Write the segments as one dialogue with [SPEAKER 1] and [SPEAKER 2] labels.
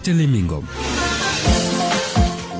[SPEAKER 1] Barthélémy Ngom.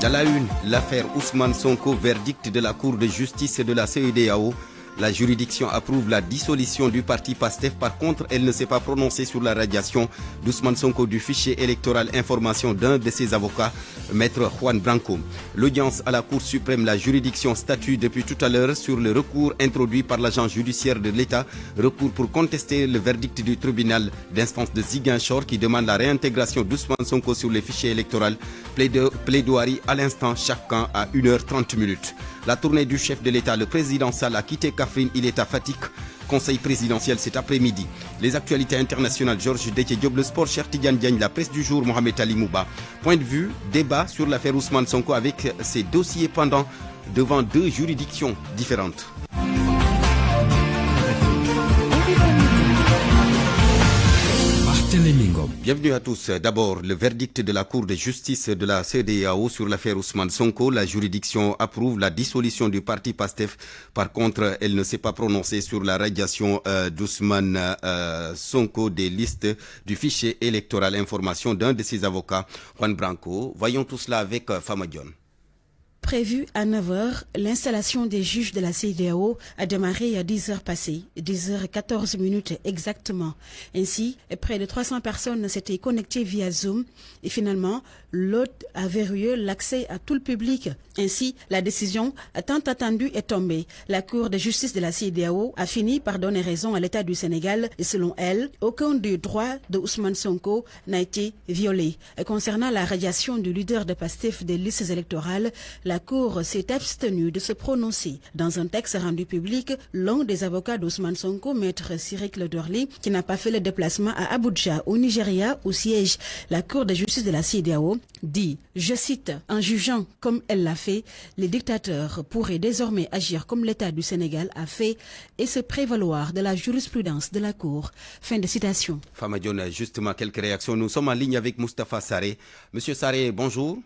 [SPEAKER 2] Dans la une, l'affaire Ousmane Sonko, verdict de la Cour de justice de la CEDEAO. La juridiction approuve la dissolution du parti PASTEF. Par contre, elle ne s'est pas prononcée sur la radiation d'Ousmane Sonko du fichier électoral. Information d'un de ses avocats, Maître Juan Branco. L'audience à la Cour suprême, la juridiction statue depuis tout à l'heure sur le recours introduit par l'agent judiciaire de l'État. Recours pour contester le verdict du tribunal d'instance de Ziguinchor qui demande la réintégration d'Ousmane Sonko sur les fichiers électoraux. Plaidoirie à l'instant, chacun à 1h30. La tournée du chef de l'État, le président Sall a quitté Kaffrine, il est à Fatick. Conseil présidentiel cet après-midi. Les actualités internationales, Georges Déthié Diop, le sport, Cheikh Tidiane Diagne, la presse du jour, Mohamed Ali Mouba. Point de vue, débat sur l'affaire Ousmane Sonko avec ses dossiers pendants devant deux juridictions différentes. Bienvenue à tous. D'abord, le verdict de la Cour de justice de la CEDEAO sur l'affaire Ousmane Sonko. La juridiction approuve la dissolution du parti PASTEF. Par contre, elle ne s'est pas prononcée sur la radiation d'Ousmane Sonko des listes du fichier électoral. Information d'un de ses avocats, Juan Branco. Voyons tout cela avec Fama Dione.
[SPEAKER 3] Prévu à 9h, l'installation des juges de la CEDEAO a démarré à 10h passées, 10h14 exactement. Ainsi, près de 300 personnes s'étaient connectées via Zoom et finalement, l'hôte a verrouillé l'accès à tout le public. Ainsi, la décision tant attendue est tombée. La Cour de justice de la CEDEAO a fini par donner raison à l'État du Sénégal et selon elle, aucun des droits de Ousmane Sonko n'a été violé. Concernant la radiation du leader de PASTEF des listes électorales, la Cour s'est abstenue de se prononcer. Dans un texte rendu public, l'un des avocats d'Ousmane Sonko, maître Cyril Lederli, qui n'a pas fait le déplacement à Abuja, au Nigeria, au siège, la Cour de justice de la CEDEAO, dit, je cite, en jugeant comme elle l'a fait, les dictateurs pourraient désormais agir comme l'État du Sénégal a fait et se prévaloir de la jurisprudence de la Cour. Fin de citation.
[SPEAKER 2] Fama Dione, justement quelques réactions. Nous sommes en ligne avec Moustapha Sarré. Monsieur Sarré, bonjour.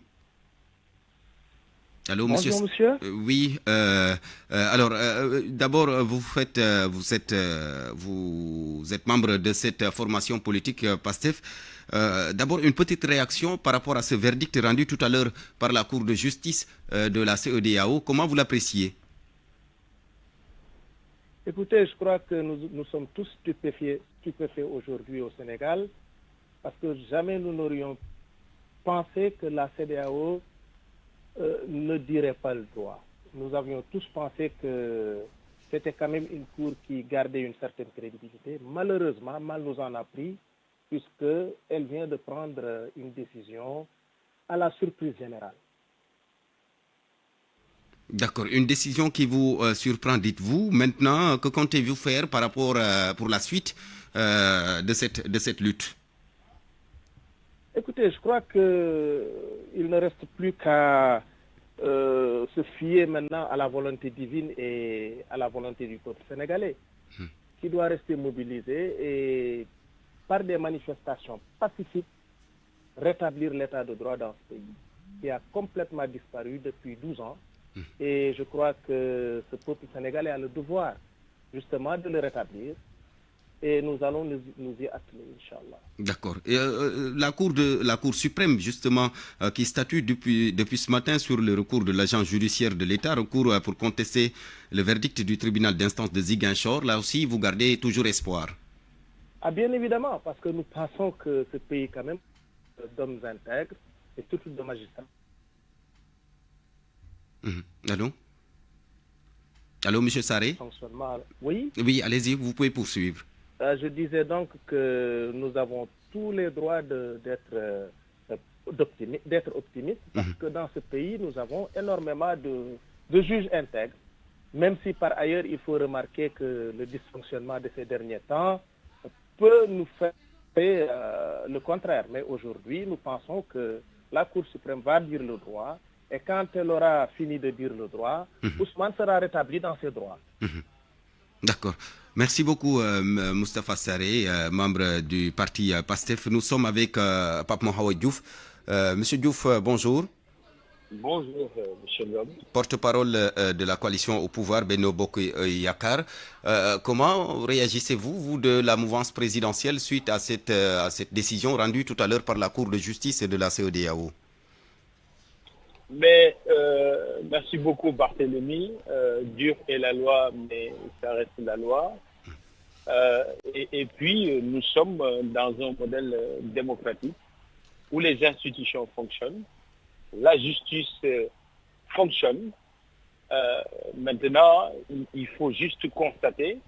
[SPEAKER 2] Allô, monsieur.
[SPEAKER 4] Bonjour, monsieur.
[SPEAKER 2] Oui. D'abord, vous êtes membre de cette formation politique PASTEF. D'abord, une petite réaction par rapport à ce verdict rendu tout à l'heure par la Cour de justice de la CEDEAO. Comment vous l'appréciez?
[SPEAKER 4] Écoutez, je crois que nous sommes tous stupéfaits aujourd'hui au Sénégal parce que jamais nous n'aurions pensé que la CEDEAO ne dirait pas le droit. Nous avions tous pensé que c'était quand même une cour qui gardait une certaine crédibilité. Malheureusement, mal nous en a pris, puisqu'elle vient de prendre une décision à la surprise générale.
[SPEAKER 2] D'accord. Une décision qui vous surprend, dites-vous. Maintenant, que comptez-vous faire par rapport pour la suite de cette lutte?
[SPEAKER 4] Écoutez, je crois qu'il ne reste plus qu'à se fier maintenant à la volonté divine et à la volonté du peuple sénégalais, qui doit rester mobilisé et par des manifestations pacifiques, rétablir l'état de droit dans ce pays, qui a complètement disparu depuis 12 ans. Et je crois que ce peuple sénégalais a le devoir, justement, de le rétablir. Et nous allons nous y atteler, Inch'Allah.
[SPEAKER 2] D'accord. Et la Cour suprême, justement, qui statue depuis ce matin sur le recours de l'agent judiciaire de l'État, recours pour contester le verdict du tribunal d'instance de Ziguinchor, là aussi, vous gardez toujours espoir?
[SPEAKER 4] Ah, bien évidemment, parce que nous pensons que ce pays, quand même, d'hommes intègres et surtout de magistrats.
[SPEAKER 2] Allô? Allô, M. Sarré?
[SPEAKER 4] Oui?
[SPEAKER 2] Oui, allez-y, vous pouvez poursuivre.
[SPEAKER 4] Je disais donc que nous avons tous les droits d'être optimistes, parce que dans ce pays, nous avons énormément de juges intègres, même si par ailleurs, il faut remarquer que le dysfonctionnement de ces derniers temps peut nous faire le contraire. Mais aujourd'hui, nous pensons que la Cour suprême va dire le droit, et quand elle aura fini de dire le droit, Ousmane sera rétabli dans ses droits.
[SPEAKER 2] D'accord. Merci beaucoup, Moustapha Sarré, membre du parti PASTEF. Nous sommes avec Pape Mohamed Diouf. Monsieur Diouf, bonjour.
[SPEAKER 1] Bonjour, monsieur Ngom.
[SPEAKER 2] Porte-parole de la coalition au pouvoir, Benno Bokk Yakaar. Comment réagissez-vous, vous, de la mouvance présidentielle suite à cette décision rendue tout à l'heure par la Cour de justice de la CEDEAO?
[SPEAKER 1] Mais merci beaucoup, Barthélémy. Dure est la loi, mais ça reste la loi. Et puis, nous sommes dans un modèle démocratique où les institutions fonctionnent, la justice fonctionne. Maintenant, il faut juste constater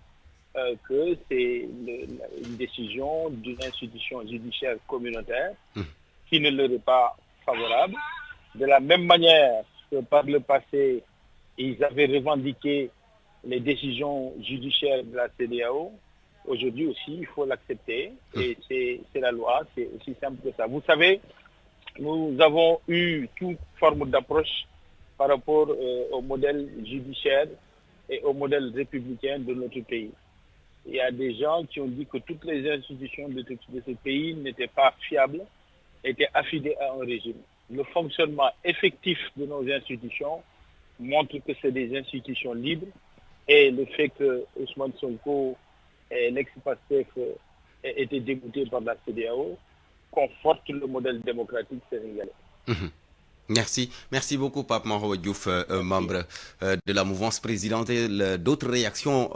[SPEAKER 1] que c'est une décision d'une institution judiciaire communautaire qui ne leur est pas favorable. De la même manière que par le passé, ils avaient revendiqué les décisions judiciaires de la CEDEAO, aujourd'hui aussi, il faut l'accepter. Et c'est la loi, c'est aussi simple que ça. Vous savez, nous avons eu toute forme d'approche par rapport au modèle judiciaire et au modèle républicain de notre pays. Il y a des gens qui ont dit que toutes les institutions de ce pays n'étaient pas fiables, étaient affidées à un régime. Le fonctionnement effectif de nos institutions montre que c'est des institutions libres, et le fait que Ousmane Sonko et l'ex-Pastef aient été dégoûtés par la CEDEAO conforte le modèle démocratique sénégalais.
[SPEAKER 2] Merci beaucoup, Pape Mahawa Diouf, membre de la mouvance présidentielle. D'autres réactions,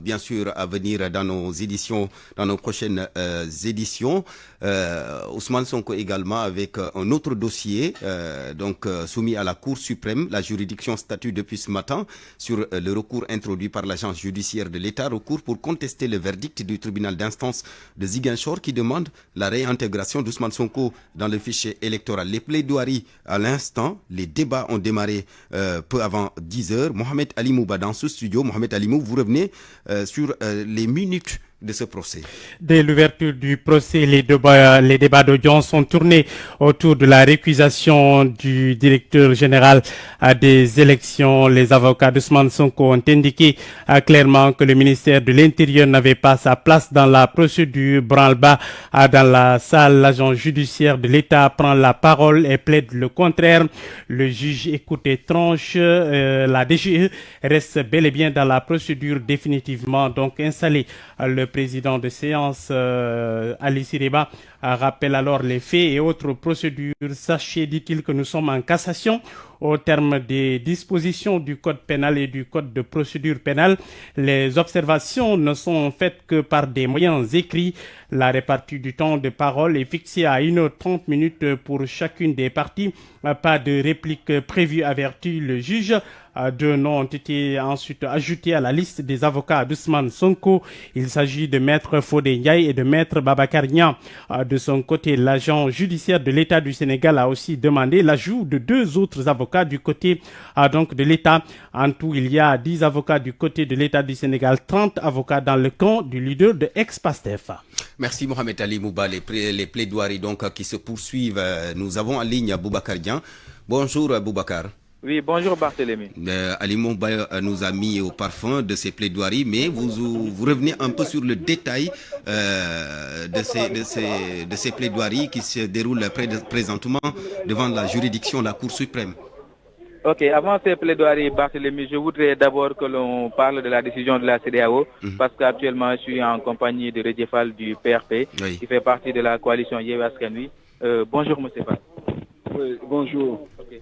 [SPEAKER 2] bien sûr, à venir dans nos éditions, dans nos prochaines éditions. Ousmane Sonko également avec un autre dossier, soumis à la Cour suprême. La juridiction statue depuis ce matin sur le recours introduit par l'agence judiciaire de l'État, recours pour contester le verdict du tribunal d'instance de Ziguinchor qui demande la réintégration d'Ousmane Sonko dans le fichier électoral. Les plaidoiries à l'instant, les débats ont démarré peu avant 10h. Mohamed Ali Mouba dans ce studio. Mohamed Ali Mouba, vous revenez sur les minutes de ce procès.
[SPEAKER 5] Dès l'ouverture du procès, les débats d'audience sont tournés autour de la récusation du directeur général des élections. Les avocats d'Ousmane Sonko ont indiqué clairement que le ministère de l'Intérieur n'avait pas sa place dans la procédure. Branle-bas dans la salle, l'agent judiciaire de l'État prend la parole et plaide le contraire. Le juge écoute et tranche. La DGE reste bel et bien dans la procédure définitivement donc installée. Le président de séance, Ali Sireba, rappelle alors les faits et autres procédures. Sachez, dit-il, que nous sommes en cassation au terme des dispositions du code pénal et du code de procédure pénale. Les observations ne sont faites que par des moyens écrits. La répartie du temps de parole est fixée à 1h30 pour chacune des parties. Pas de réplique prévue, avertit le juge. Deux noms ont été ensuite ajoutés à la liste des avocats d'Ousmane Sonko. Il s'agit de Maître Fodé Ndiaye et de Maître Babacar Niang. De son côté, l'agent judiciaire de l'État du Sénégal a aussi demandé l'ajout de 2 autres avocats du côté donc de l'État. En tout, il y a 10 avocats du côté de l'État du Sénégal, 30 avocats dans le camp du leader de ex-Pastef.
[SPEAKER 2] Merci Mohamed Ali Mouba. Les plaidoiries donc qui se poursuivent. Nous avons en ligne Boubacar Niang. Bonjour Boubacar.
[SPEAKER 6] Oui, bonjour Barthélémy.
[SPEAKER 2] Ali Mouba nous a mis au parfum de ces plaidoiries, mais vous revenez un peu sur le détail de ces plaidoiries qui se déroulent présentement devant la juridiction, la Cour suprême.
[SPEAKER 6] Ok, avant ces plaidoiries, Barthélémy, je voudrais d'abord que l'on parle de la décision de la CEDEAO, parce qu'actuellement je suis en compagnie de Redje Fall du PRP, qui fait partie de la coalition Yewwi Askan Wi. Bonjour Monsieur Fall.
[SPEAKER 7] Oui, bonjour.
[SPEAKER 6] Okay.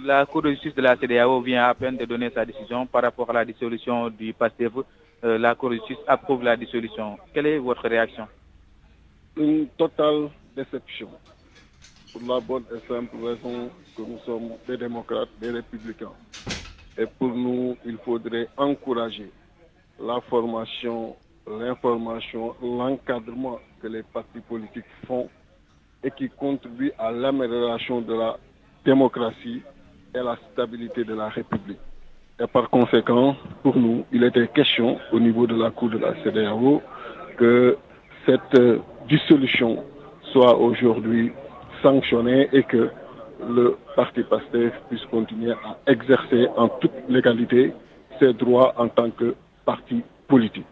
[SPEAKER 6] La Cour de justice de la CEDEAO vient à peine de donner sa décision par rapport à la dissolution du PASTEF. La Cour de justice approuve la dissolution. Quelle est votre réaction?
[SPEAKER 7] Une totale déception. Pour la bonne et simple raison que nous sommes des démocrates, des républicains. Et pour nous, il faudrait encourager la formation, l'information, l'encadrement que les partis politiques font et qui contribuent à l'amélioration de la démocratie et la stabilité de la République. Et par conséquent, pour nous, il était question au niveau de la Cour de la CEDEAO que cette dissolution soit aujourd'hui sanctionnée et que le parti PASTEF puisse continuer à exercer en toute légalité ses droits en tant que parti politique.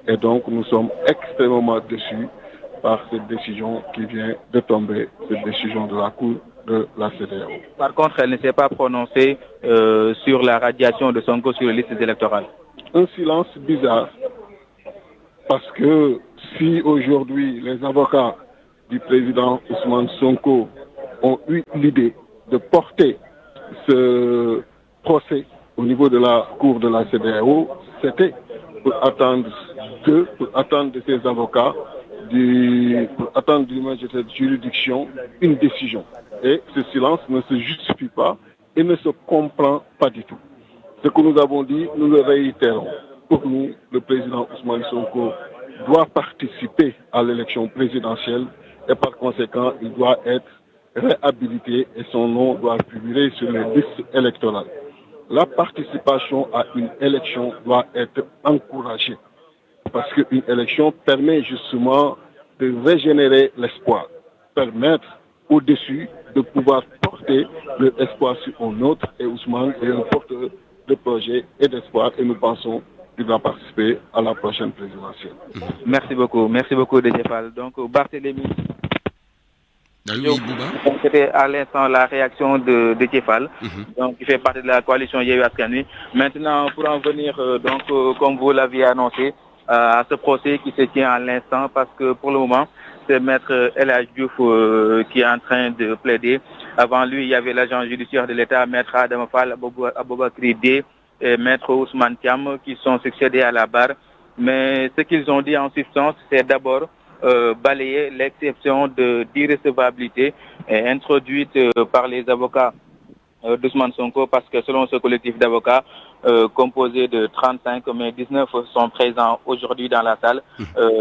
[SPEAKER 7] Et donc nous sommes extrêmement déçus par cette décision qui vient de tomber, cette décision de la Cour de la CEDEAO.
[SPEAKER 6] Par contre, elle ne s'est pas prononcée sur la radiation de Sonko sur les listes électorales.
[SPEAKER 7] Un silence bizarre, parce que si aujourd'hui les avocats du président Ousmane Sonko ont eu l'idée de porter ce procès au niveau de la cour de la CEDEAO, c'était pour attendre de ces avocats, pour attendre du moins de cette juridiction une décision. Et ce silence ne se justifie pas et ne se comprend pas du tout. Ce que nous avons dit, nous le réitérons. Pour nous, le président Ousmane Sonko doit participer à l'élection présidentielle et par conséquent, il doit être réhabilité et son nom doit figurer sur les listes électorales. La participation à une élection doit être encouragée parce qu'une élection permet justement de régénérer l'espoir, permettre au-dessus de pouvoir porter l'espoir sur un autre et Ousmane est un porteur de projet et d'espoir et nous pensons qu'il va participer à la prochaine présidentielle.
[SPEAKER 6] Merci beaucoup Déthié Fall. Donc Barthélémy.
[SPEAKER 2] Oui,
[SPEAKER 6] c'était à l'instant la réaction de Déthié Fall, donc qui fait partie de la coalition Yewwi Askan Wi. Maintenant, pour en venir, comme vous l'aviez annoncé, à ce procès qui se tient à l'instant, parce que pour le moment, c'est Maître El Hadj Diouf qui est en train de plaider. Avant lui, il y avait l'agent judiciaire de l'État, Maître Adama Fall, Aboubakry Dé et Maître Ousmane Thiam qui sont succédés à la barre. Mais ce qu'ils ont dit en substance, c'est d'abord balayer l'exception d'irrecevabilité introduite par les avocats d'Ousmane Sonko, parce que selon ce collectif d'avocats composé de 35, mais 19 sont présents aujourd'hui dans la salle,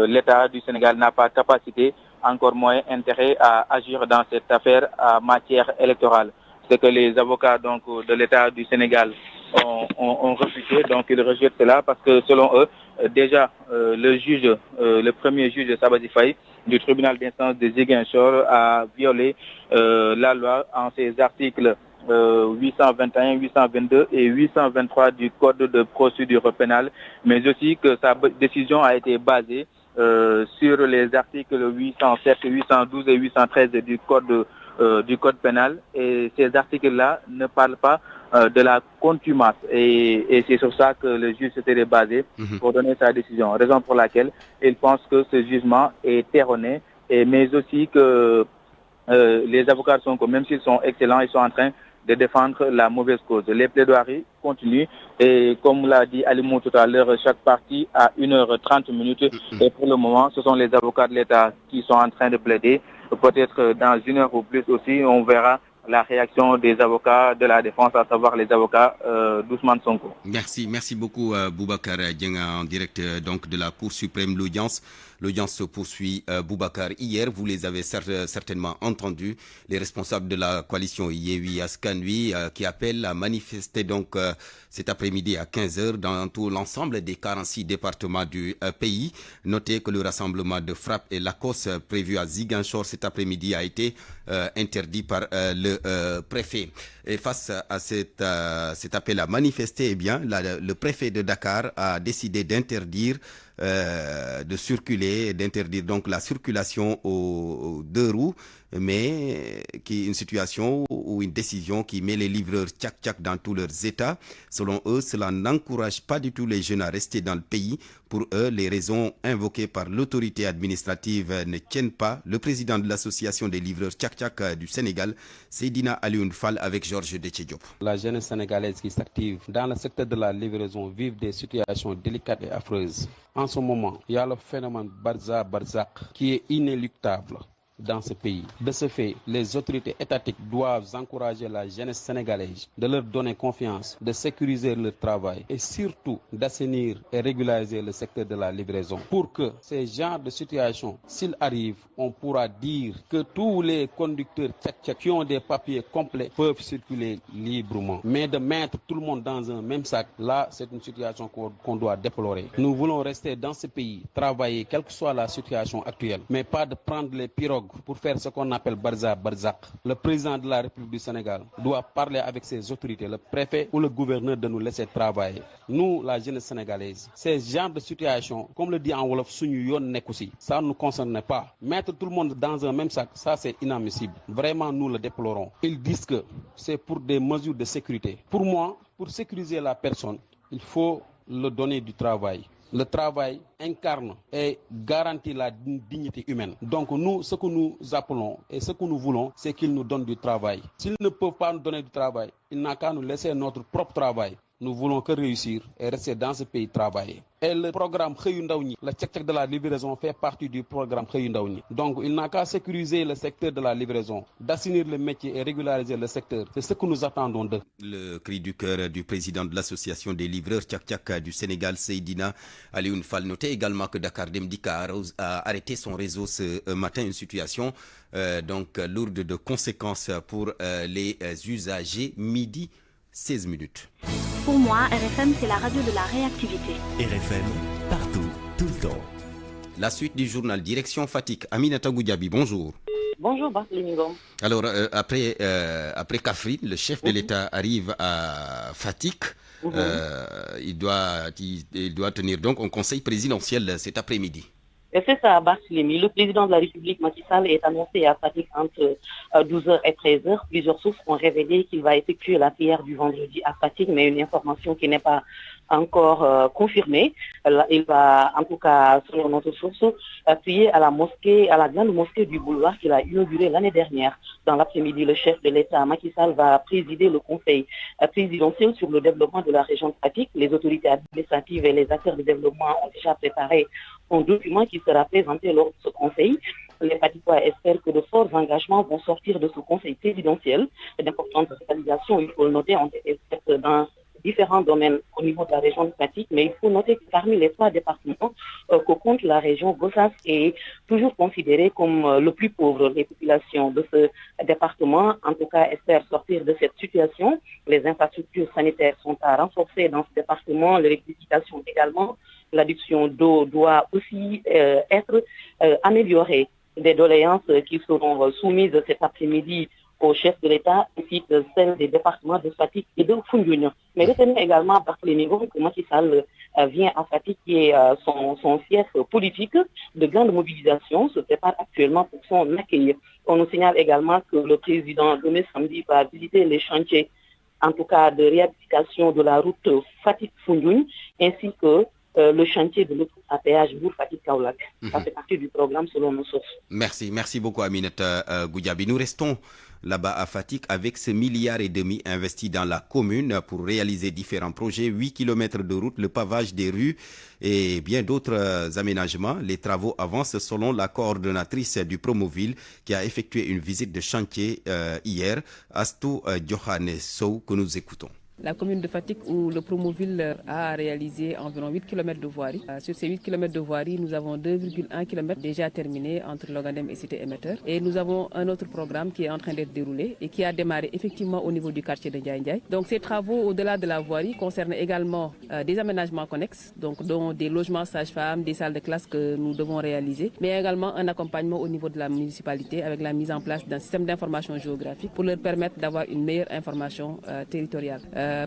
[SPEAKER 6] l'État du Sénégal n'a pas capacité, encore moins intérêt à agir dans cette affaire en matière électorale. C'est que les avocats donc de l'État du Sénégal ont refusé, donc ils rejettent cela parce que selon eux, déjà le premier juge de Sabassi Faye du tribunal d'instance de Ziguinchor a violé la loi en ses articles 821, 822 et 823 du Code de procédure pénale, mais aussi que sa décision a été basée sur les articles 807, 812 et 813 du Code pénal, et ces articles-là ne parlent pas de la contumace, et c'est sur ça que le juge s'était basé pour donner sa décision, raison pour laquelle il pense que ce jugement est erroné, mais aussi que les avocats sont, même s'ils sont excellents, ils sont en train de défendre la mauvaise cause. Les plaidoiries continuent et comme l'a dit Alimou tout à l'heure, chaque partie a 1h30 et pour le moment, ce sont les avocats de l'État qui sont en train de plaider. Peut-être dans 1 heure ou plus aussi, on verra la réaction des avocats de la défense, à savoir les avocats d'Ousmane Sonko.
[SPEAKER 2] Merci beaucoup Boubacar Dieng en direct donc de la Cour suprême. L'audience se poursuit. Boubacar, hier, vous les avez certainement entendus, les responsables de la coalition Yewwi Askan Wi qui appellent à manifester donc cet après-midi à 15h dans tout l'ensemble des 46 départements du pays. Notez que le rassemblement de Frappe et Lacoste prévu à Ziguinchor cet après-midi a été interdit par le préfet. Et face à cet appel à manifester, eh bien, le préfet de Dakar a décidé d'interdire d'interdire donc la circulation aux 2 roues, mais qui est une situation ou une décision qui met les livreurs tchac-tchac dans tous leurs états. Selon eux, cela n'encourage pas du tout les jeunes à rester dans le pays. Pour eux, les raisons invoquées par l'autorité administrative ne tiennent pas. Le président de l'association des livreurs tchac-tchac du Sénégal, Seydina Alioune Fall, avec Georges Déthié Diop.
[SPEAKER 8] La jeunesse sénégalaise qui s'active dans le secteur de la livraison vit des situations délicates et affreuses. En ce moment, il y a le phénomène Barzak qui est inéluctable dans ce pays. De ce fait, les autorités étatiques doivent encourager la jeunesse sénégalaise, de leur donner confiance, de sécuriser leur travail et surtout d'assainir et régulariser le secteur de la livraison. Pour que ces genres de situations, s'ils arrivent, on pourra dire que tous les conducteurs tchac-tchac qui ont des papiers complets peuvent circuler librement. Mais de mettre tout le monde dans un même sac, là, c'est une situation qu'on doit déplorer. Nous voulons rester dans ce pays, travailler, quelle que soit la situation actuelle, mais pas de prendre les pirogues dialogue pour faire ce qu'on appelle Barzak, le président de la République du Sénégal doit parler avec ses autorités, le préfet ou le gouverneur, de nous laisser travailler. Nous, la jeunesse sénégalaise, ces genres de situations, comme le dit en Wolof, ça ne nous concerne pas. Mettre tout le monde dans un même sac, ça c'est inadmissible. Vraiment, nous le déplorons. Ils disent que c'est pour des mesures de sécurité. Pour moi, pour sécuriser la personne, il faut le donner du travail. Le travail incarne et garantit la dignité humaine. Donc nous, ce que nous appelons et ce que nous voulons, c'est qu'ils nous donnent du travail. S'ils ne peuvent pas nous donner du travail, il n'a qu'à nous laisser notre propre travail. Nous voulons que réussir et rester dans ce pays travailler. Et le programme Xëyu Ndaw ñi, le check de la livraison fait partie du programme Xëyu Ndaw ñi. Donc il n'a qu'à sécuriser le secteur de la livraison, d'assainir le métier et régulariser le secteur. C'est ce que nous attendons d'eux.
[SPEAKER 2] Le cri du cœur du président de l'association des livreurs Tchak du Sénégal, Seydina Alioune Fall. Notez également que Dakar Dem Dikk a arrêté son réseau ce matin, une situation lourde de conséquences pour les usagers. Midi 16 minutes.
[SPEAKER 9] Pour moi, RFM, c'est la radio de la réactivité.
[SPEAKER 10] RFM, partout, tout le temps.
[SPEAKER 2] La suite du journal Direction Fatick. Aminata Goudiaby, bonjour.
[SPEAKER 11] Bonjour, Barthélémy Ngom.
[SPEAKER 2] Alors, après Kaffrine, le chef de l'État arrive à Fatick. Il doit tenir donc un conseil présidentiel cet après-midi.
[SPEAKER 11] Et c'est ça, Barthélémy. Le président de la République, Macky Sall, est annoncé à Fatick entre 12h et 13h. Plusieurs sources ont révélé qu'il va effectuer la prière du vendredi à Fatick, mais une information qui n'est pas encore confirmée. Il va, en tout cas, selon notre source, prier à la grande mosquée du Boulevard qu'il a inaugurée l'année dernière. Dans l'après-midi, le chef de l'État, Macky Sall, va présider le conseil présidentiel sur le développement de la région de Fatick. Les autorités administratives et les acteurs de développement ont déjà préparé un document qui sera présenté lors de ce conseil. Les Fatickois espèrent que de forts engagements vont sortir de ce conseil présidentiel. D'importantes réalisations, il faut le noter, ont été faites dans différents domaines au niveau de la région de Fatick, mais il faut noter que parmi les 3 départements que compte la région, Gossas est toujours considérée comme le plus pauvre. Les populations de ce département, en tout cas, espèrent sortir de cette situation. Les infrastructures sanitaires sont à renforcer dans ce département, l'électrification également. L'adduction d'eau doit aussi être améliorée. Des doléances qui seront soumises cet après-midi au chef de l'État ainsi que celles des départements de Fatick et de Foundiougne. Mais retenez également par les niveaux que Macky Sall vient à Fatick, qui est son fief politique de grande mobilisation, se prépare actuellement pour son accueil. On nous signale également que le président demain samedi va visiter les chantiers, en tout cas de réhabilitation de la route Fatick-Foundiougne, ainsi que le chantier de l'autoroute à péage Bour-Fatick-Kaolack. Ça fait partie du programme selon nos sources.
[SPEAKER 2] Merci beaucoup Aminata Goudiaby. Nous restons là-bas à Fatick avec ce 1,5 milliard investi dans la commune pour réaliser différents projets, 8 km de route, le pavage des rues et bien d'autres aménagements. Les travaux avancent selon la coordonnatrice du Promoville qui a effectué une visite de chantier hier, Astou Johannes Sow, que nous écoutons.
[SPEAKER 12] La commune de Fatick où le Promoville a réalisé environ 8 km de voirie. Sur ces 8 km de voirie, nous avons 2,1 km déjà terminés entre Logadem et Cité Émetteur. Et nous avons un autre programme qui est en train d'être déroulé et qui a démarré effectivement au niveau du quartier de Ndiaye Ndiaye. Donc ces travaux au-delà de la voirie concernent également des aménagements connexes, donc dont des logements sages-femmes, des salles de classe que nous devons réaliser, mais également un accompagnement au niveau de la municipalité avec la mise en place d'un système d'information géographique pour leur permettre d'avoir une meilleure information territoriale.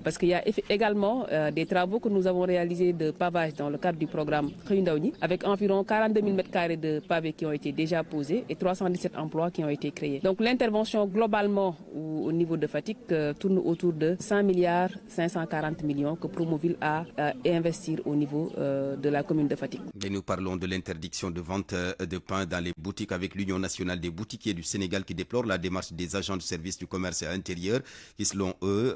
[SPEAKER 12] Parce qu'il y a également des travaux que nous avons réalisés de pavage dans le cadre du programme Xëyu Ndaw ñi, avec environ 42 000 m² de pavés qui ont été déjà posés et 317 emplois qui ont été créés. Donc l'intervention globalement au niveau de Fatick tourne autour de 5 milliards 540 millions que Promoville a à investir au niveau de la commune de Fatick.
[SPEAKER 2] Et nous parlons de l'interdiction de vente de pain dans les boutiques avec l'Union nationale des boutiquiers du Sénégal qui déplore la démarche des agents de service du commerce intérieur qui, selon eux,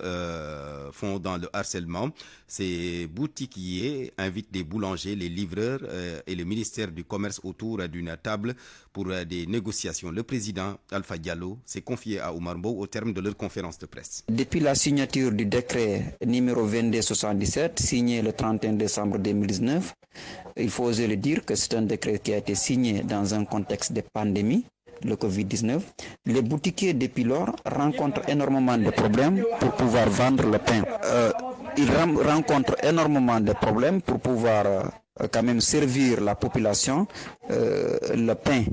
[SPEAKER 2] font dans le harcèlement. Ces boutiquiers invitent des boulangers, les livreurs et le ministère du Commerce autour d'une table pour des négociations. Le président Alpha Diallo s'est confié à Oumar Mbow au terme de leur conférence de presse.
[SPEAKER 13] Depuis la signature du décret numéro 2277 signé le 31 décembre 2019, il faut oser le dire que c'est un décret qui a été signé dans un contexte de pandémie, le Covid-19, les boutiquiers depuis lors rencontrent énormément de problèmes pour pouvoir vendre le pain. Ils rencontrent énormément de problèmes pour pouvoir quand même servir la population. Le pain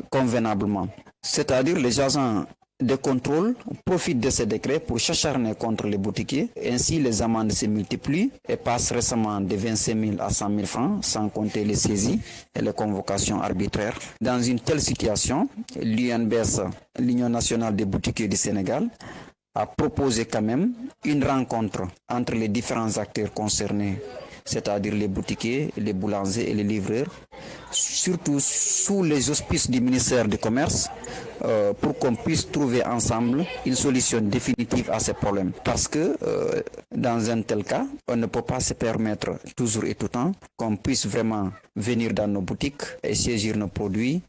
[SPEAKER 13] convenablement. C'est-à-dire les agents de contrôle profitent de ces décrets pour s'acharner contre les boutiquiers. Ainsi, les amendes se multiplient et passent récemment de 25 000 à 100 000 francs, sans compter les saisies et les convocations arbitraires. Dans une telle situation, l'UNBS, l'Union nationale des boutiquiers du Sénégal, a proposé quand même une rencontre entre les différents acteurs concernés, c'est-à-dire les boutiquiers, les boulangers et les livreurs, surtout sous les auspices du ministère du Commerce, pour qu'on puisse trouver ensemble une solution définitive à ces problèmes. Parce que dans un tel cas, on ne peut pas se permettre toujours et tout le temps qu'on puisse vraiment venir dans nos boutiques et saisir nos produits,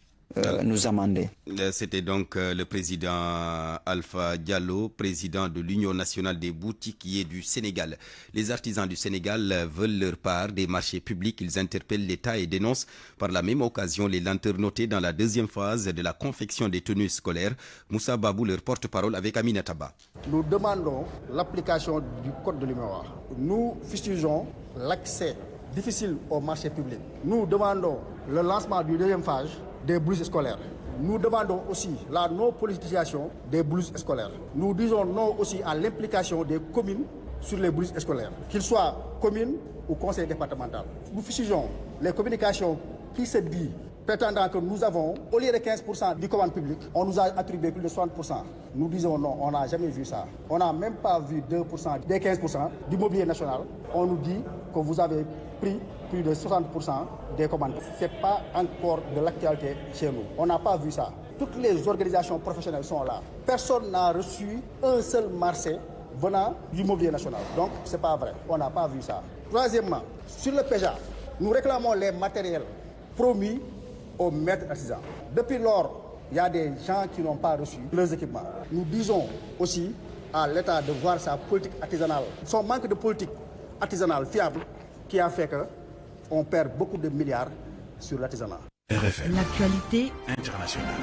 [SPEAKER 13] nous amender.
[SPEAKER 2] C'était donc le président Alpha Diallo, président de l'Union nationale des boutiquiers du Sénégal. Les artisans du Sénégal veulent leur part des marchés publics. Ils interpellent l'État et dénoncent par la même occasion les lenteurs notées dans la deuxième phase de la confection des tenues scolaires. Moussa Babou, leur porte-parole avec Aminata Ba.
[SPEAKER 14] Nous demandons l'application du code de l'UEMOA. Nous fustigeons l'accès difficile au marché public. Nous demandons le lancement du deuxième phase des blouses scolaires. Nous demandons aussi la non-politisation des blouses scolaires. Nous disons non aussi à l'implication des communes sur les blouses scolaires, qu'ils soient communes ou conseil départemental. Nous fustigeons les communications qui se disent prétendant que nous avons, au lieu de 15% du commande public, on nous a attribué plus de 60%. Nous disons non, on n'a jamais vu ça. On n'a même pas vu 2% des 15% du mobilier national. On nous dit que vous avez pris plus de 60% des commandes. Ce n'est pas encore de l'actualité chez nous. On n'a pas vu ça. Toutes les organisations professionnelles sont là. Personne n'a reçu un seul marché venant du mobilier national. Donc, ce n'est pas vrai. On n'a pas vu ça. Troisièmement, sur le PEJA, nous réclamons les matériels promis aux maîtres artisans. Depuis lors, il y a des gens qui n'ont pas reçu leurs équipements. Nous disons aussi à l'État de voir sa politique artisanale, son manque de politique artisanale fiable qui a fait qu'on perd beaucoup de milliards sur l'artisanat.
[SPEAKER 10] RFM.
[SPEAKER 15] L'actualité
[SPEAKER 10] internationale.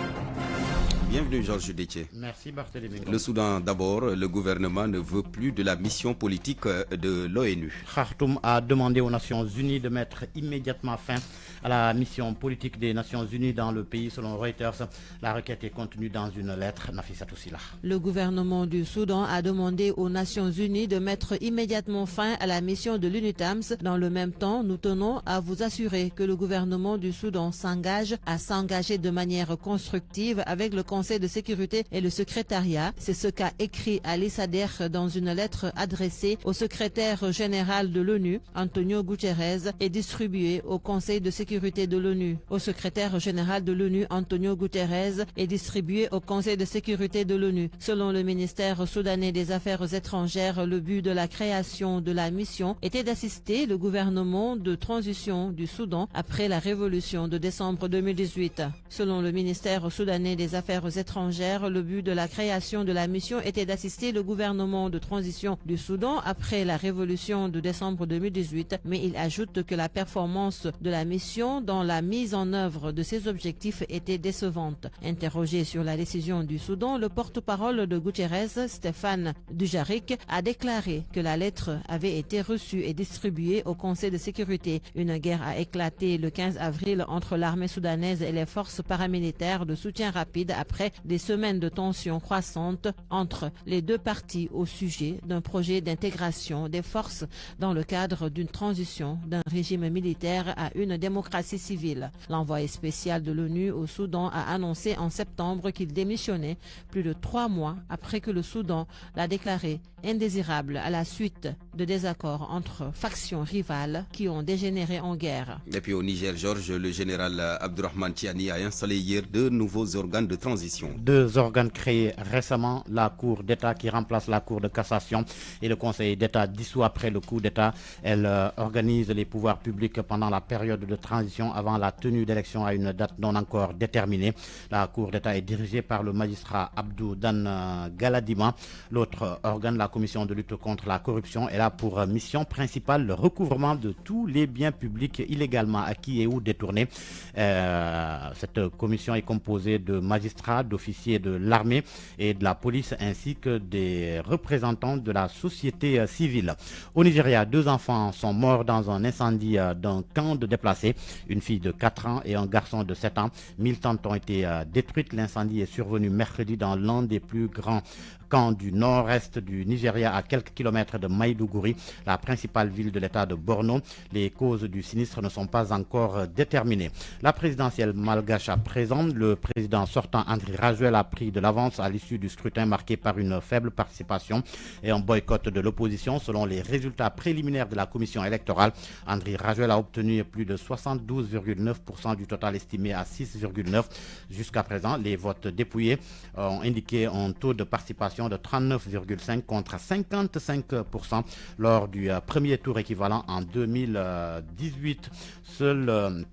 [SPEAKER 2] Bienvenue Georges Détier.
[SPEAKER 5] Merci Barthélémy.
[SPEAKER 2] Le Soudan d'abord, le gouvernement ne veut plus de la mission politique de l'ONU.
[SPEAKER 5] Khartoum a demandé aux Nations Unies de mettre immédiatement fin à la mission politique des Nations Unies dans le pays selon Reuters. La requête est contenue dans une lettre. Nafissa Toussila.
[SPEAKER 15] Le gouvernement du Soudan a demandé aux Nations Unies de mettre immédiatement fin à la mission de l'UNITAMS. Dans le même temps, nous tenons à vous assurer que le gouvernement du Soudan s'engage à s'engager de manière constructive avec le Conseil de sécurité et le secrétariat. C'est ce qu'a écrit Ali Sader dans une lettre adressée au secrétaire général de l'ONU, Antonio Guterres, et distribuée au Conseil de sécurité de l'ONU. Au secrétaire général de l'ONU, Antonio Guterres, et distribuée au Conseil de sécurité de l'ONU. Selon le ministère soudanais des Affaires étrangères, le but de la création de la mission était d'assister le gouvernement de transition du Soudan après la révolution de décembre 2018. Selon le ministère soudanais des Affaires étrangères, le but de la création de la mission était d'assister le gouvernement de transition du Soudan après la révolution de décembre 2018, mais il ajoute que la performance de la mission dans la mise en œuvre de ses objectifs était décevante. Interrogé sur la décision du Soudan, le porte-parole de Guterres, Stéphane Dujarric, a déclaré que la lettre avait été reçue et distribuée au Conseil de sécurité. Une guerre a éclaté le 15 avril entre l'armée soudanaise et les forces paramilitaires de soutien rapide après des semaines de tensions croissantes entre les deux parties au sujet d'un projet d'intégration des forces dans le cadre d'une transition d'un régime militaire à une démocratie civile. L'envoyé spécial de l'ONU au Soudan a annoncé en septembre qu'il démissionnait plus de 3 mois après que le Soudan l'a déclaré indésirable à la suite de désaccords entre factions rivales qui ont dégénéré en guerre.
[SPEAKER 2] Et puis au Niger, Georges, le général Abdourahmane Tiani a installé hier 2 nouveaux organes de transition.
[SPEAKER 5] 2 organes créés récemment, la Cour d'État qui remplace la Cour de cassation et le Conseil d'État dissous après le coup d'État. Elle organise les pouvoirs publics pendant la période de transition avant la tenue d'élections à une date non encore déterminée. La Cour d'État est dirigée par le magistrat Abdou Dan Galadima. L'autre organe, la Commission de lutte contre la corruption, elle a pour mission principale le recouvrement de tous les biens publics illégalement acquis et ou détournés. Cette commission est composée de magistrats
[SPEAKER 16] d'État, d'officiers de l'armée et de la police ainsi que des représentants de la société civile. Au Nigeria, 2 enfants sont morts dans un incendie d'un camp de déplacés. Une fille de 4 ans et un garçon de 7 ans. 1000 tentes ont été détruites. L'incendie est survenu mercredi dans l'un des plus grands camps du nord-est du Nigeria, à quelques kilomètres de Maïdougouri, la principale ville de l'état de Borno. Les causes du sinistre ne sont pas encore déterminées. La présidentielle malgache à présent, le président sortant Andry Rajoelina a pris de l'avance à l'issue du scrutin marqué par une faible participation et un boycott de l'opposition. Selon les résultats préliminaires de la commission électorale, Andry Rajoelina a obtenu plus de 72,9% du total estimé à 6,9%. Jusqu'à présent, les votes dépouillés ont indiqué un taux de participation de 39,5 contre 55% lors du premier tour équivalent en 2018.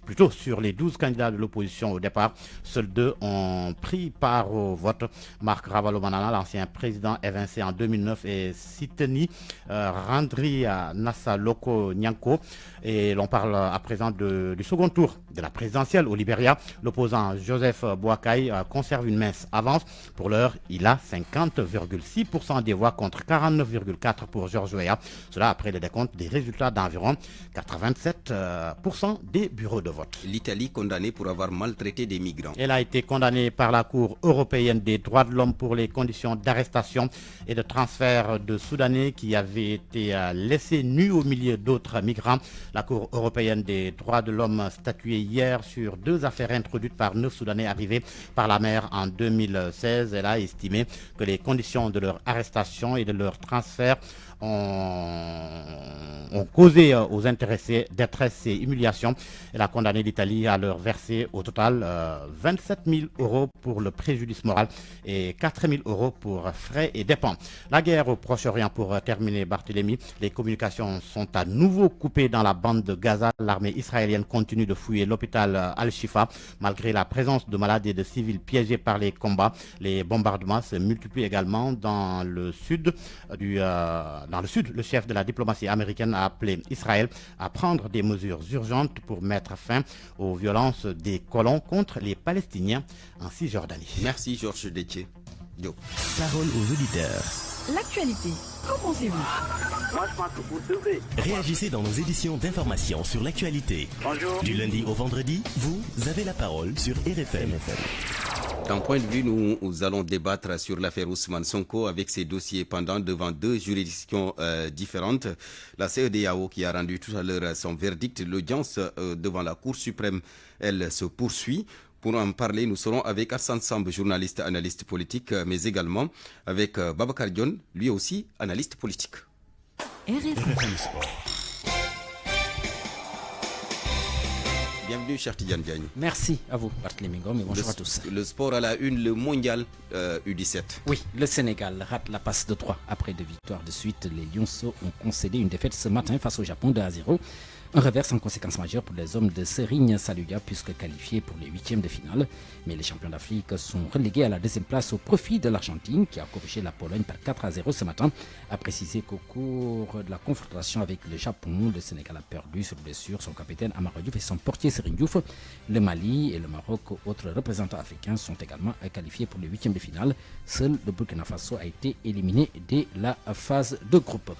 [SPEAKER 16] Plutôt sur les 12 candidats de l'opposition au départ, seuls 2 ont pris part au vote. Marc Ravalomanana, l'ancien président évincé en 2009, et Siteni Randri Nassaloko Nyanko. Et l'on parle à présent du second tour de la présidentielle au Libéria. L'opposant Joseph Boakai conserve une mince avance. Pour l'heure, il a 50,6% des voix contre 49,4% pour Georges Weah. Cela après le décompte des résultats d'environ 87% des bureaux de vote.
[SPEAKER 2] L'Italie condamnée pour avoir maltraité des migrants.
[SPEAKER 16] Elle a été condamnée par la Cour européenne des droits de l'homme pour les conditions d'arrestation et de transfert de Soudanais qui avaient été laissés nus au milieu d'autres migrants. La Cour européenne des droits de l'homme statuait hier sur 2 affaires introduites par 9 Soudanais arrivés par la mer en 2016. Elle a estimé que les conditions de leur arrestation et de leur transfert ont causé aux intéressés détresse et humiliation. Elle a condamné l'Italie à leur verser au total 27 000 € pour le préjudice moral et 4 000 € pour frais et dépenses. La guerre au Proche-Orient, pour terminer, Barthélémy, les communications sont à nouveau coupées dans la bande de Gaza. L'armée israélienne continue de fouiller l'hôpital Al-Shifa malgré la présence de malades et de civils piégés par les combats. Les bombardements se multiplient également dans le sud. Le chef de la diplomatie américaine a appelé Israël à prendre des mesures urgentes pour mettre fin aux violences des colons contre les Palestiniens en Cisjordanie.
[SPEAKER 2] Merci Georges Détier.
[SPEAKER 10] Parole aux auditeurs.
[SPEAKER 17] L'actualité, qu'en pensez-vous?
[SPEAKER 18] Moi, je pense que vous devez.
[SPEAKER 10] Réagissez dans nos éditions d'information sur l'actualité.
[SPEAKER 18] Bonjour.
[SPEAKER 10] Du lundi au vendredi, vous avez la parole sur RFM.
[SPEAKER 2] D'un point de vue, nous allons débattre sur l'affaire Ousmane Sonko avec ses dossiers pendants devant 2 juridictions différentes. La CEDEAO qui a rendu tout à l'heure son verdict, l'audience devant la Cour suprême, elle se poursuit. Pour en parler, nous serons avec Arsène Samb, journaliste, analyste politique, mais également avec Babacar Dione, lui aussi analyste politique.
[SPEAKER 10] RFM Sport.
[SPEAKER 2] Bienvenue, cher Tidiane Diagne.
[SPEAKER 19] Merci à vous, Barthélémy Ngom, et bonjour à tous.
[SPEAKER 2] Le sport à la une, le mondial U17.
[SPEAKER 19] Oui, le Sénégal rate la passe de 3. Après 2 victoires de suite, les Lionceaux ont concédé une défaite ce matin face au Japon 2-0. Un revers sans conséquence majeure pour les hommes de Serigne Saluga, puisque qualifiés pour les 8e de finale. Mais les champions d'Afrique sont relégués à la 2e place au profit de l'Argentine, qui a corrigé la Pologne par 4-0 ce matin. A précisé qu'au cours de la confrontation avec le Japon, le Sénégal a perdu sur blessure son capitaine Amara Diouf et son portier Serigne Diouf. Le Mali et le Maroc, autres représentants africains, sont également qualifiés pour les 8e de finale. Seul le Burkina Faso a été éliminé dès la phase de groupe.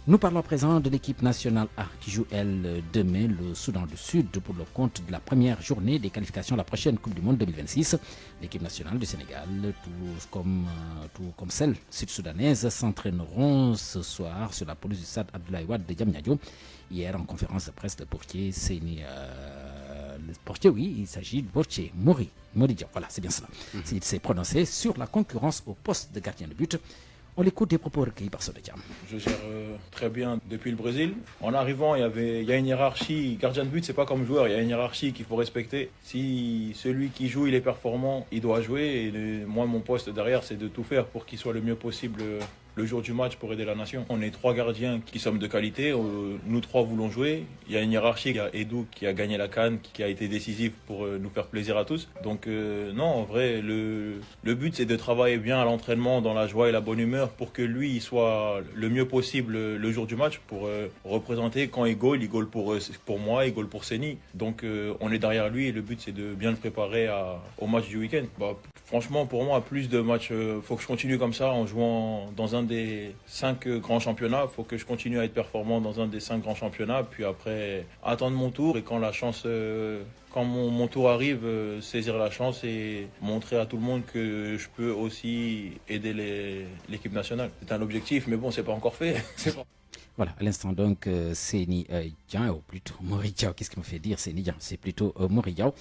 [SPEAKER 19] Nous parlons à présent de l'équipe nationale A qui joue, elle, demain le Soudan du Sud pour le compte de la première journée des qualifications à la prochaine Coupe du Monde 2026. L'équipe nationale du Sénégal, tout comme celle sud-soudanaise, s'entraîneront ce soir sur la pelouse du stade Abdoulaye Wade de Diamniadio. Hier, en conférence de presse, le portier il s'agit de portier Mori Diop. Voilà, c'est bien cela. Il s'est prononcé sur la concurrence au poste de gardien de but. On l'écoute des propos recueillis par Sodetiam.
[SPEAKER 20] Je gère très bien depuis le Brésil. En arrivant, il y a une hiérarchie. Gardien de but, c'est pas comme joueur. Il y a une hiérarchie qu'il faut respecter. Si celui qui joue, il est performant, il doit jouer. Et moi, mon poste derrière, c'est de tout faire pour qu'il soit le mieux possible le jour du match pour aider la nation. On est 3 gardiens qui sommes de qualité, nous 3 voulons jouer. Il y a une hiérarchie, il y a Edou qui a gagné la CAN, qui a été décisif pour nous faire plaisir à tous. Donc non, en vrai, le but c'est de travailler bien à l'entraînement dans la joie et la bonne humeur pour que lui il soit le mieux possible le jour du match pour représenter. Quand il goal pour moi, il goal pour Seni. Donc on est derrière lui et le but c'est de bien le préparer au match du week-end. Franchement, pour moi, plus de matchs, faut que je continue comme ça en jouant dans un des 5 grands championnats. Faut que je continue à être performant dans un des 5 grands championnats. Puis après, attendre mon tour et quand la chance, quand mon tour arrive, saisir la chance et montrer à tout le monde que je peux aussi aider l'équipe nationale. C'est un objectif, mais bon, c'est pas encore fait.
[SPEAKER 19] Voilà, à l'instant donc, Seni Dian, ou plutôt Mori Diaw, qu'est-ce qui me fait dire Seni Dian? C'est plutôt Mori Diaw.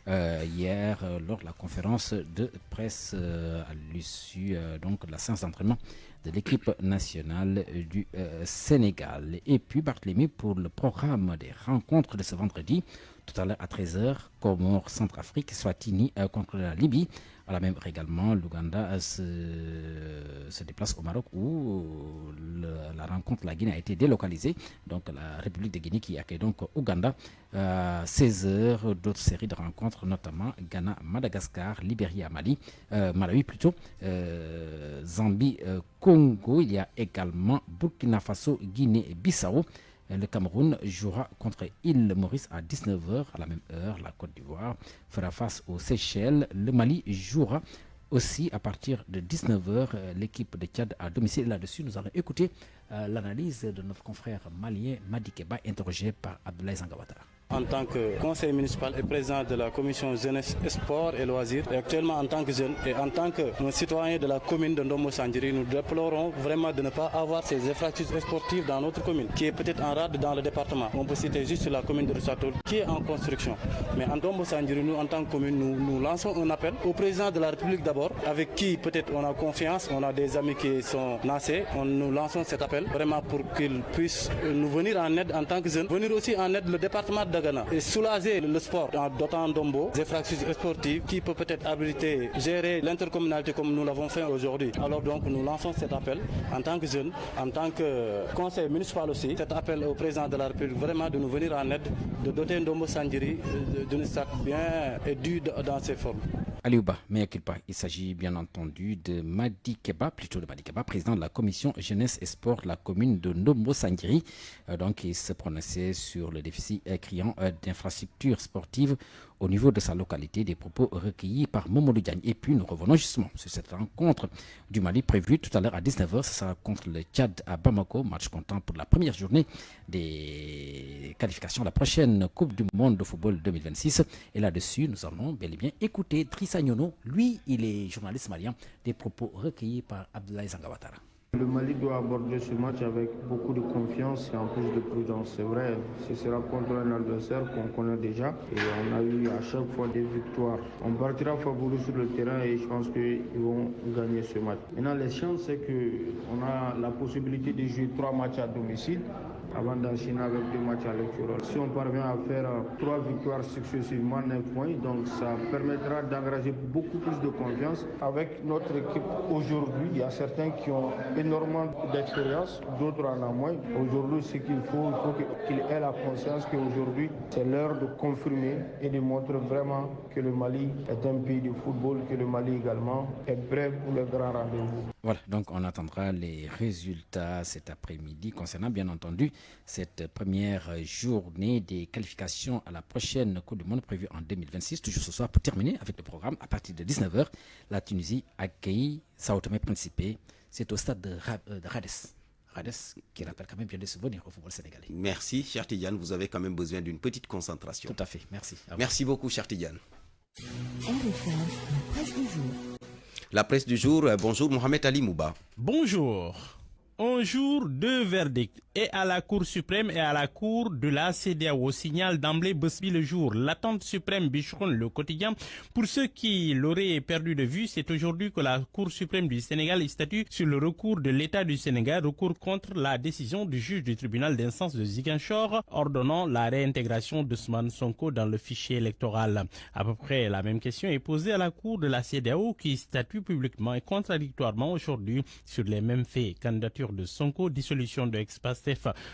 [SPEAKER 19] Hier, lors de la conférence de presse à l'issue donc de la séance d'entraînement de l'équipe nationale du Sénégal. Et puis Barthélemy pour le programme des rencontres de ce vendredi, tout à l'heure à 13h, Comores, Centrafrique, Swatini contre la Libye. À la même heure également, l'Ouganda se déplace au Maroc où la rencontre, la Guinée a été délocalisée. Donc la République de Guinée qui accueille donc Ouganda. 16h, d'autres séries de rencontres, notamment Ghana, Madagascar, Libéria, Malawi plutôt, Zambie, Congo. Il y a également Burkina Faso, Guinée, Bissau. Le Cameroun jouera contre Île Maurice à 19h. À la même heure, la Côte d'Ivoire fera face aux Seychelles. Le Mali jouera aussi à partir de 19h. L'équipe de Tchad à domicile. Là-dessus, nous allons écouter l'analyse de notre confrère malien Madi Keba, interrogé par Abdoulaye Zangawatara.
[SPEAKER 21] En tant que conseiller municipal et président de la commission jeunesse, sport et loisirs, et actuellement en tant que jeune et en tant que citoyen de la commune de Ndombo Sandjiri, nous déplorons vraiment de ne pas avoir ces infrastructures sportives dans notre commune, qui est peut-être en rade dans le département. On peut citer juste la commune de Russato, qui est en construction. Mais en Ndombo Sandjiri, nous en tant que commune, nous lançons un appel au président de la République d'abord, avec qui peut-être on a confiance, on a des amis qui sont lancés. Nous lançons cet appel vraiment pour qu'il puisse nous venir en aide en tant que jeunes, venir aussi en aide le département de Ghana et soulager le sport en dotant Ndombo des infrastructures sportives qui peut peut-être habiliter, gérer l'intercommunalité comme nous l'avons fait aujourd'hui. Alors donc nous lançons cet appel en tant que jeunes, en tant que conseil municipal aussi, cet appel au président de la République vraiment de nous venir en aide, de doter Ndombo Sandjiri d'une stade bien et due dans ses formes.
[SPEAKER 19] Aliouba, mais il s'agit bien entendu de Madi Keba, président de la commission jeunesse et sport de la commune de Ndombo Sandjiri. Donc il se prononçait sur le déficit criant d'infrastructures sportives au niveau de sa localité, des propos recueillis par Momodou Diagne. Et puis nous revenons justement sur cette rencontre du Mali prévue tout à l'heure à 19h. Ce sera contre le Tchad à Bamako, match comptant pour la première journée des qualifications à la prochaine Coupe du Monde de football 2026. Et là-dessus, nous allons bel et bien écouter Drissa Nyono. Lui, il est journaliste malien, des propos recueillis par Abdoulaye Zangawatara.
[SPEAKER 22] Le Mali doit aborder ce match avec beaucoup de confiance et en plus de prudence. C'est vrai, ce sera contre un adversaire qu'on connaît déjà et on a eu à chaque fois des victoires. On partira favori sur le terrain et je pense qu'ils vont gagner ce match. Maintenant, les chances, c'est qu'on a la possibilité de jouer 3 matchs à domicile avant d'enchaîner avec 2 matchs à l'extérieur. Si on parvient à faire 3 victoires successivement, 9 points, donc ça permettra d'engager beaucoup plus de confiance avec notre équipe aujourd'hui. Il y a certains qui ont énormément d'expérience, d'autres en ont moins. Aujourd'hui, ce qu'il faut qu'ils aient la conscience qu'aujourd'hui, c'est l'heure de confirmer et de montrer vraiment que le Mali est un pays de football, que le Mali également est prêt pour le grand rendez-vous.
[SPEAKER 19] Voilà, donc on attendra les résultats cet après-midi concernant bien entendu cette première journée des qualifications à la prochaine Coupe du Monde prévue en 2026. Toujours ce soir, pour terminer avec le programme, à partir de 19h, la Tunisie accueille Sao Tomé Principe. C'est au stade de Rades. Rades qui rappelle quand même bien des souvenirs au football sénégalais.
[SPEAKER 2] Merci, cher Tidiane. Vous avez quand même besoin d'une petite concentration.
[SPEAKER 19] Tout à fait, merci.
[SPEAKER 2] Merci beaucoup, cher Tidiane.
[SPEAKER 17] RFM, la presse du jour.
[SPEAKER 2] La presse du jour, bonjour Mohamed Ali Mouba.
[SPEAKER 23] Bonjour.
[SPEAKER 5] Un jour, 2 verdicts. Et à la Cour suprême et à la Cour de la CEDEAO. Signale d'emblée Bosby Le Jour. L'attente suprême bicheronne le quotidien. Pour ceux qui l'auraient perdu de vue, c'est aujourd'hui que la Cour suprême du Sénégal statue sur le recours de l'État du Sénégal, recours contre la décision du juge du tribunal d'instance de Ziguinchor, ordonnant la réintégration d'Ousmane Sonko dans le fichier électoral. À peu près la même question est posée à la Cour de la CEDEAO qui statue publiquement et contradictoirement aujourd'hui sur les mêmes faits. Candidature de Sonko, dissolution de ex-Pastef.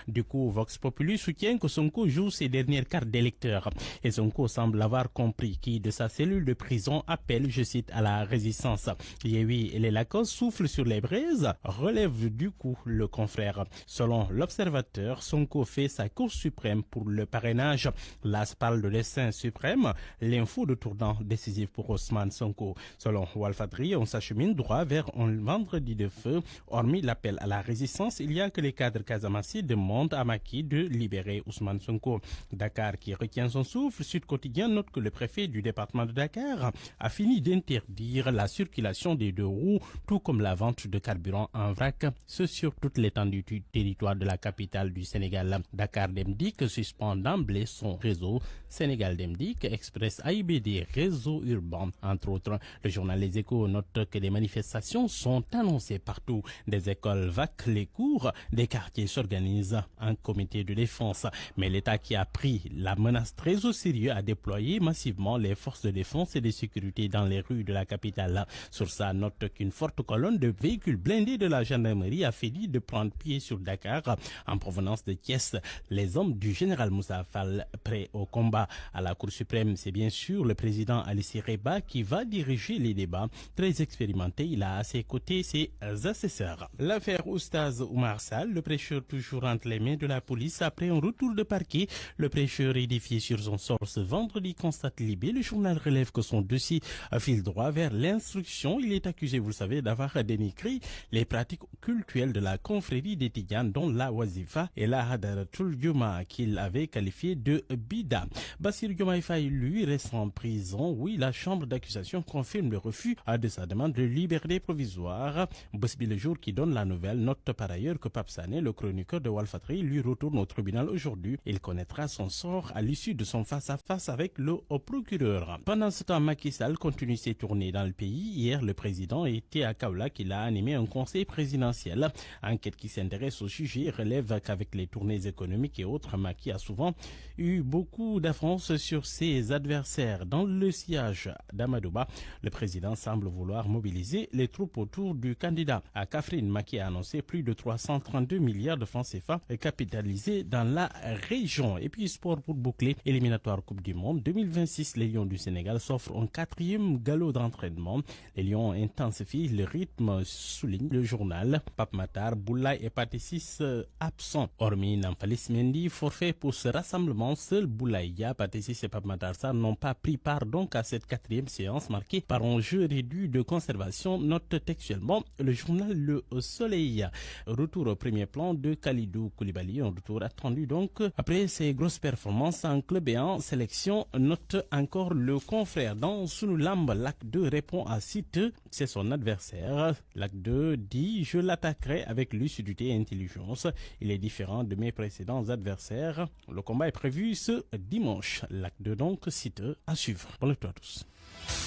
[SPEAKER 5] Du coup, Vox Populi soutient que Sonko joue ses dernières cartes d'électeur. Et Sonko semble avoir compris qui, de sa cellule de prison, appelle, je cite, à la résistance. Yehui et les Lacos soufflent sur les braises, relève du coup le confrère. Selon l'Observateur, Sonko fait sa course suprême pour le parrainage. L'AS parle de destin suprême, l'info de tournant décisif pour Ousmane Sonko. Selon Walfadri, on s'achemine droit vers un vendredi de feu. Hormis l'appel à la résistance, il n'y a que les cadres casamassés demandent à Macky de libérer Ousmane Sonko. Dakar qui retient son souffle, Sud Quotidien note que le préfet du département de Dakar a fini d'interdire la circulation des 2 roues, tout comme la vente de carburant en vrac, ce sur toute l'étendue du territoire de la capitale du Sénégal. Dakar Demdik suspend d'emblée son réseau. Sénégal Demdik, Express AIBD, réseau urbain, entre autres. Le journal Les Échos note que des manifestations sont annoncées partout. Des écoles vaquent les cours, des quartiers s'organisent en comité de défense. Mais l'État qui a pris la menace très au sérieux a déployé massivement les forces de défense et de sécurité dans les rues de la capitale. Sur ça, note qu'une forte colonne de véhicules blindés de la gendarmerie a fini de prendre pied sur Dakar en provenance de Thiès. Les hommes du général Moussa Fall prêts au combat. À la Cour suprême, c'est bien sûr le président Alissi Reba qui va diriger les débats. Très expérimenté, il a à ses côtés ses assesseurs. L'affaire Oustaz Oumar Sall, le prêcheur toujours entre les mains de la police après un retour de parquet. Le prêcheur édifié sur son sort ce vendredi constate Libé. Le journal relève que son dossier file droit vers l'instruction. Il est accusé, vous le savez, d'avoir dénigré les pratiques cultuelles de la confrérie des Tidjanes, dont la Wazifa et la Hadaratul Juma, qu'il avait qualifié de bida. Bassirou Diomaye Faye, lui, reste en prison. Oui, la chambre d'accusation confirme le refus de sa demande de liberté provisoire. Bosby Le Jour qui donne la nouvelle note par ailleurs que Pape Sané, le chroniqueur de Walfatri, lui retourne au tribunal aujourd'hui. Il connaîtra son sort à l'issue de son face-à-face avec le procureur. Pendant ce temps, Macky Sall continue ses tournées dans le pays. Hier, le président était à Kaolack. Il a animé un conseil présidentiel. Enquête qui s'intéresse au sujet relève qu'avec les tournées économiques et autres, Macky a souvent eu beaucoup d'avance sur ses adversaires. Dans le sillage d'Amadouba, le président semble vouloir mobiliser les troupes autour du candidat. À Kaffrine, Macky a annoncé plus de 332 milliards de francs CFA capitalisés dans la région. Et puis sport pour boucler, éliminatoire Coupe du Monde 2026, les Lions du Sénégal s'offrent un 4e galop d'entraînement. Les Lions intensifient le rythme, souligne le journal. Pape Matar, Boulaye et Patissis absents. Hormis Namphalis Mendy, forfait pour ce rassemblement, seul Boulaye, Patissis et Pape Matar Sarr n'ont pas pris part donc à cette 4e séance marquée par un jeu réduit de conservation, note textuellement le journal Le Soleil. Retour au premier plan de Khalidou Koulibaly, un retour attendu donc après ses grosses performances en club et en sélection, note encore le confrère. Dans Sunulamb, l'acte 2 répond à Site, c'est son adversaire. L'acte 2 dit: je l'attaquerai avec lucidité et intelligence. Il est différent de mes précédents adversaires. Le combat est prévu ce dimanche. L'acte 2 donc, Site à suivre. Bonne lecture à tous.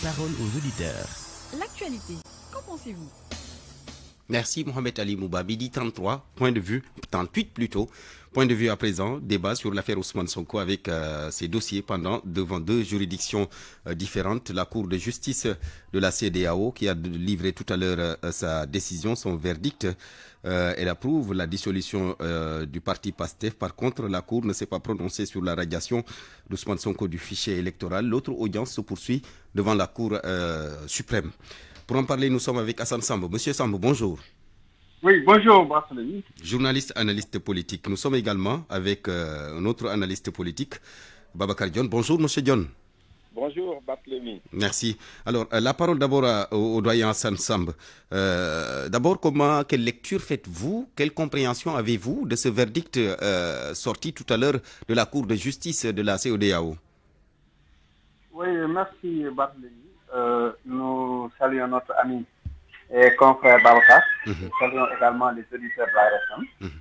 [SPEAKER 10] Parole aux auditeurs.
[SPEAKER 3] L'actualité, qu'en pensez-vous?
[SPEAKER 2] Merci Mohamed Ali Mouba. Midi 33, point de vue, 38 plutôt. Point de vue à présent, débat sur l'affaire Ousmane Sonko avec ses dossiers pendant devant 2 juridictions différentes. La Cour de justice de la CEDEAO qui a livré tout à l'heure sa décision, son verdict. Elle approuve la dissolution du parti PASTEF. Par contre, la Cour ne s'est pas prononcée sur la radiation d'Ousmane Sonko du fichier électoral. L'autre audience se poursuit devant la Cour suprême. Pour en parler, nous sommes avec Hassan Sambo. Monsieur Sambo, bonjour.
[SPEAKER 4] Oui, bonjour, Barthélémy.
[SPEAKER 2] Journaliste, analyste politique. Nous sommes également avec un autre analyste politique, Babacar Dione. Bonjour, monsieur Dione.
[SPEAKER 4] Bonjour, Barthélémy.
[SPEAKER 2] Merci. Alors, la parole d'abord au doyen Hassan Samb. D'abord, quelle lecture faites-vous? Quelle compréhension avez-vous de ce verdict sorti tout à l'heure de la Cour de justice de la CEDEAO?
[SPEAKER 4] Oui, merci, Barthélémy. Nous saluons notre ami et confrère Babacar. Saluons également les auditeurs de la RFM.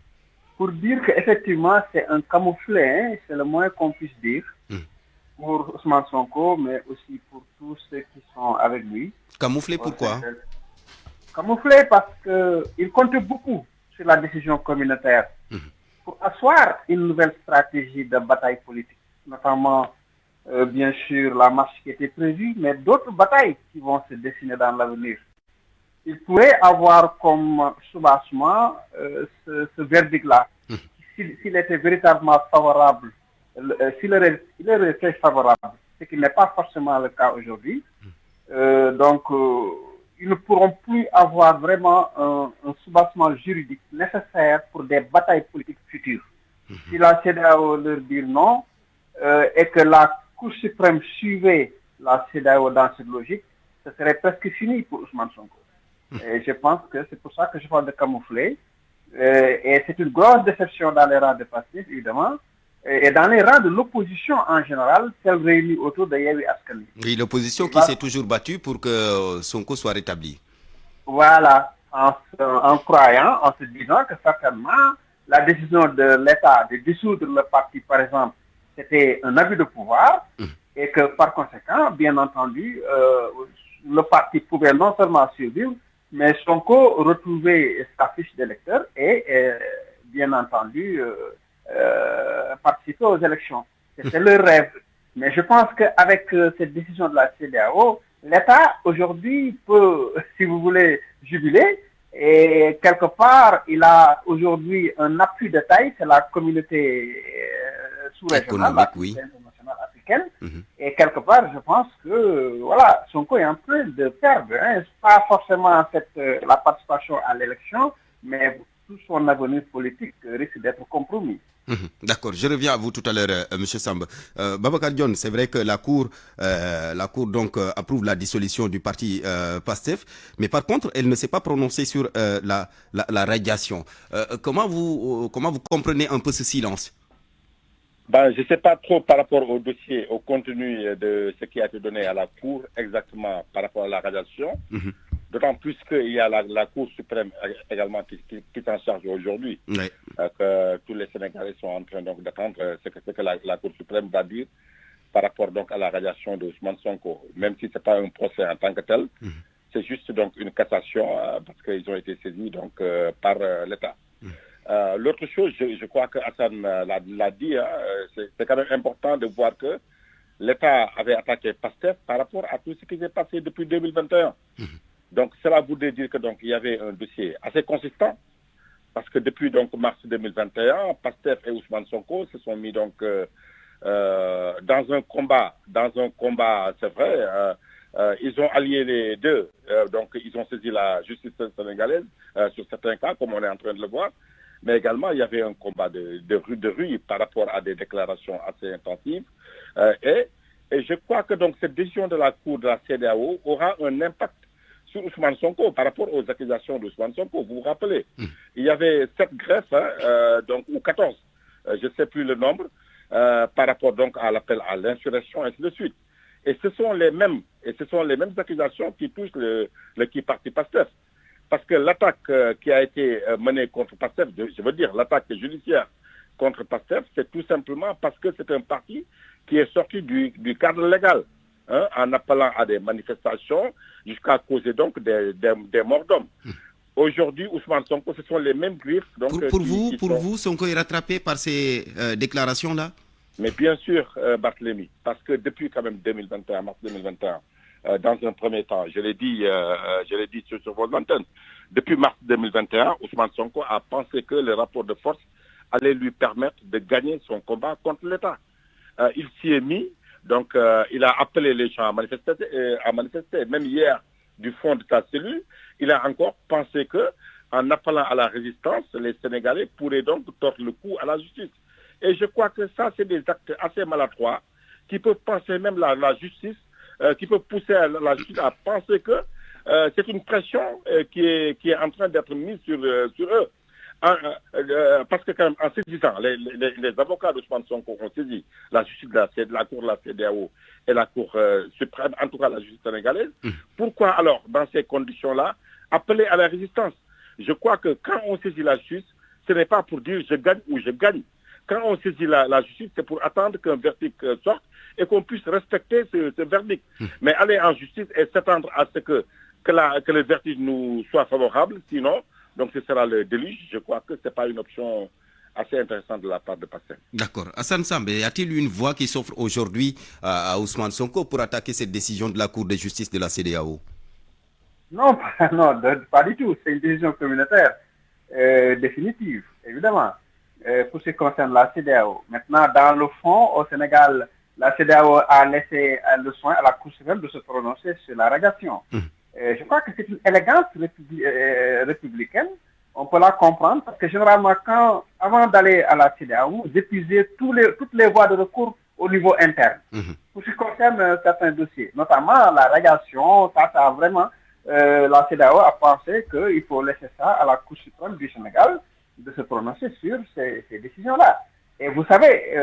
[SPEAKER 4] Pour dire qu'effectivement, c'est un camouflet, hein, c'est le moins qu'on puisse dire, pour Ousmane Sonko, mais aussi pour tous ceux qui sont avec lui.
[SPEAKER 2] Camouflé pourquoi?
[SPEAKER 4] Camouflé parce qu'il compte beaucoup sur la décision communautaire pour asseoir une nouvelle stratégie de bataille politique, notamment, bien sûr, la marche qui était prévue, mais d'autres batailles qui vont se dessiner dans l'avenir. Il pourrait avoir comme soubassement ce verdict-là. S'il était véritablement favorable, s'il aurait été favorable, ce qui n'est pas forcément le cas aujourd'hui. Donc, ils ne pourront plus avoir vraiment un soubassement juridique nécessaire pour des batailles politiques futures. Si la CEDEAO leur dit non, et que la Cour suprême suivait la CEDEAO dans cette logique, ce serait presque fini pour Ousmane Sonko. Et je pense que c'est pour ça que je parle de camoufler. Et c'est une grosse déception dans les rangs de Pastef, évidemment, et dans les rangs de l'opposition en général, celle réunie autour de Yewwi Askan Wi.
[SPEAKER 2] Oui, l'opposition qui s'est toujours battue pour que Sonko soit rétabli.
[SPEAKER 4] Voilà, en croyant, en se disant que certainement, la décision de l'État de dissoudre le parti, par exemple, c'était un abus de pouvoir, et que par conséquent, bien entendu, le parti pouvait non seulement survivre, mais Sonko retrouver sa fiche d'électeur et bien entendu, participer aux élections. C'était leur rêve. Mais je pense qu'avec cette décision de la CEDEAO, l'État aujourd'hui peut, si vous voulez, jubiler. Et quelque part, il a aujourd'hui un appui de taille, c'est la communauté sous-régionale, la communauté internationale africaine. Et quelque part, je pense que voilà, Sonko est en train de perdre. Hein. Pas forcément la participation à l'élection, mais tout son avenir politique risque d'être compromis.
[SPEAKER 2] D'accord, je reviens à vous tout à l'heure, M. Samba. Babacar Dione, c'est vrai que la Cour donc approuve la dissolution du parti PASTEF, mais par contre, elle ne s'est pas prononcée sur la radiation. Comment vous comprenez un peu ce silence?
[SPEAKER 1] Je ne sais pas trop par rapport au dossier, au contenu de ce qui a été donné à la Cour, exactement par rapport à la radiation. D'autant plus qu'il y a la Cour suprême également qui est en charge aujourd'hui. Que tous les Sénégalais sont en train d'attendre ce que la Cour suprême va dire par rapport donc à la radiation de Ousmane Sonko. Même si ce n'est pas un procès en tant que tel, c'est juste donc une cassation parce qu'ils ont été saisis donc, par l'État. L'autre chose, je crois que Hassan l'a dit, hein, c'est quand même important de voir que l'État avait attaqué PASTEF par rapport à tout ce qui s'est passé depuis 2021. Donc cela voudrait dire que donc il y avait un dossier assez consistant parce que depuis donc mars 2021, PASTEF et Ousmane Sonko se sont mis donc dans un combat, c'est vrai. Ils ont allié les deux, donc ils ont saisi la justice sénégalaise sur certains cas, comme on est en train de le voir. Mais également, il y avait un combat de rue par rapport à des déclarations assez intensives. Et je crois que donc cette décision de la Cour de la CEDEAO aura un impact sur Ousmane Sonko par rapport aux accusations d'Ousmane Sonko. Vous vous rappelez, il y avait 7 greffes, ou 14, je ne sais plus le nombre, par rapport donc à l'appel à l'insurrection, et ainsi de suite. Et ce sont les mêmes accusations qui touchent le parti PASTEF. Parce que l'attaque qui a été menée contre PASTEF, je veux dire l'attaque judiciaire contre PASTEF, c'est tout simplement parce que c'est un parti qui est sorti du cadre légal, hein, en appelant à des manifestations jusqu'à causer donc des morts d'hommes. Aujourd'hui, Ousmane Sonko, ce sont les mêmes griffes. Donc,
[SPEAKER 2] pour vous, Sonko est rattrapé par ces déclarations-là?
[SPEAKER 1] Mais bien sûr, Barthélémy, parce que depuis quand même mars 2021, dans un premier temps, je l'ai dit sur vos antennes, depuis mars 2021, Ousmane Sonko a pensé que le rapport de force allait lui permettre de gagner son combat contre l'État. Il s'y est mis, donc il a appelé les gens à manifester, même hier, du fond de sa cellule, il a encore pensé que, en appelant à la résistance, les Sénégalais pourraient donc tordre le cou à la justice. Et je crois que ça, c'est des actes assez maladroits qui peuvent penser même la justice, qui peuvent pousser la justice à penser que c'est une pression qui est en train d'être mise sur eux. Parce que quand même, en saisissant, les avocats d'Ousmane Sonko ont saisi la justice de la Cour de la CEDEAO et la Cour suprême, en tout cas la justice sénégalaise. Pourquoi alors, dans ces conditions-là, appeler à la résistance. Je crois que quand on saisit la justice, ce n'est pas pour dire je gagne ou je gagne. Quand on saisit la justice, c'est pour attendre qu'un verdict sorte et qu'on puisse respecter ce verdict. Mais aller en justice et s'attendre à ce que le verdict nous soit favorable, sinon, donc ce sera le déluge. Je crois que ce n'est pas une option assez intéressante de la part de Pastef.
[SPEAKER 2] D'accord. Hassan Sambe, y a-t-il une voie qui s'offre aujourd'hui à Ousmane Sonko pour attaquer cette décision de la Cour de justice de la CEDEAO?
[SPEAKER 4] Non, pas du tout. C'est une décision communautaire définitive, évidemment, pour ce qui concerne la CEDEAO. Maintenant, dans le fond, au Sénégal, la CEDEAO a laissé le soin à la Cour suprême de se prononcer sur la radiation. Je crois que c'est une élégance républicaine. On peut la comprendre parce que généralement, avant d'aller à la CEDEAO, d'épuiser toutes les voies de recours au niveau interne. Pour ce qui concerne certains dossiers, notamment la radiation, ça vraiment, la CEDEAO a pensé qu'il faut laisser ça à la Cour suprême du Sénégal de se prononcer sur ces décisions-là. Et vous savez,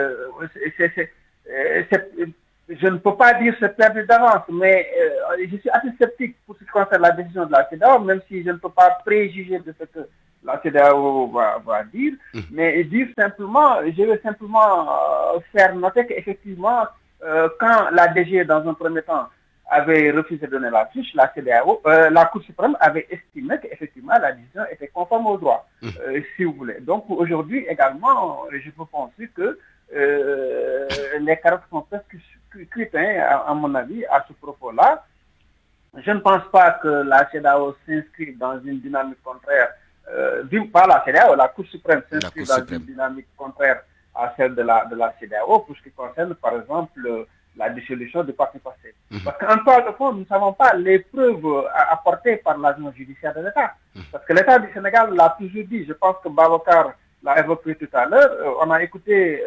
[SPEAKER 4] je ne peux pas dire c'est perdu d'avance, mais je suis assez sceptique pour ce qui concerne la décision de la CEDEAO, même si je ne peux pas préjuger de ce que la CEDEAO va dire, mais dire simplement, je veux simplement faire noter qu'effectivement, quand la DG, dans un premier temps, avait refusé de donner la fiche, la CEDEAO, la Cour suprême avait estimé qu'effectivement la décision était conforme au droit, si vous voulez. Donc aujourd'hui également, je peux penser que les carottes sont presque cuites, à mon avis, à ce propos-là. Je ne pense pas que la CEDEAO s'inscrive dans une dynamique contraire, pas la CEDEAO, la Cour suprême s'inscrit dans une dynamique contraire à celle de la CEDEAO pour ce qui concerne, par exemple, la dissolution du parti Pastef. Parce qu'en toile de fond, nous ne savons pas les preuves apportées par l'agence judiciaire de l'État. Parce que l'État du Sénégal l'a toujours dit, je pense que Babacar l'a évoqué tout à l'heure, on a écouté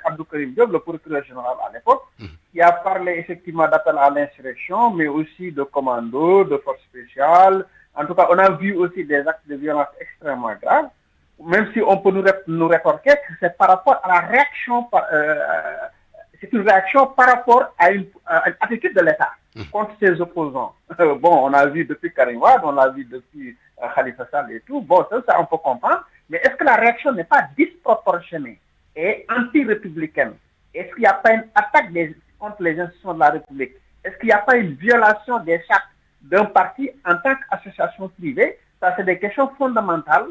[SPEAKER 4] Abdou Karim Diop, le procureur général à l'époque, qui a parlé effectivement d'appel à l'insurrection, mais aussi de commando, de forces spéciales. En tout cas, on a vu aussi des actes de violence extrêmement graves, même si on peut nous rétorquer que c'est par rapport à la réaction, c'est une réaction par rapport à une attitude de l'État contre ses opposants. Bon, on a vu depuis Karim Wade, on l'a vu depuis Khalifa Sall et tout. Bon, ça on peut comprendre. Mais est-ce que la réaction n'est pas disproportionnée et anti-républicaine? Est-ce qu'il n'y a pas une attaque contre les institutions de la République? Est-ce qu'il n'y a pas une violation des chartes d'un parti en tant qu'association privée? Ça, c'est des questions fondamentales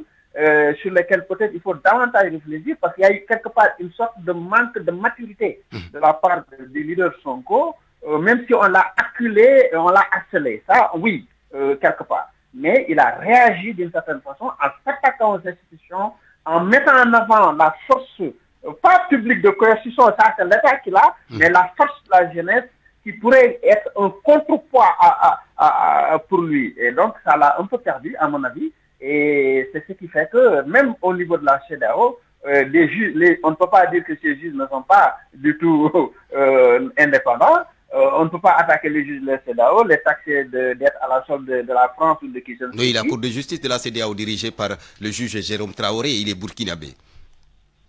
[SPEAKER 4] sur lesquelles peut-être il faut davantage réfléchir parce qu'il y a eu quelque part une sorte de manque de maturité de la part du leader Sonko, même si on l'a acculé, on l'a harcelé. Ça, oui, quelque part. Mais il a réagi d'une certaine façon en s'attaquant aux institutions, en mettant en avant la force, pas publique de coercition, ça c'est l'État qui l'a, mais la force de la jeunesse qui pourrait être un contrepoids pour lui. Et donc ça l'a un peu perdu, à mon avis. Et c'est ce qui fait que même au niveau de la CEDEAO, les juges, on ne peut pas dire que ces juges ne sont pas du tout indépendants. On ne peut pas attaquer les juges de la CEDEAO, les taxer d'être à la solde de la France ou de qui que ce soit.
[SPEAKER 2] Oui, la Cour de justice de la CEDEAO dirigée par le juge Jérôme Traoré, il est burkinabé.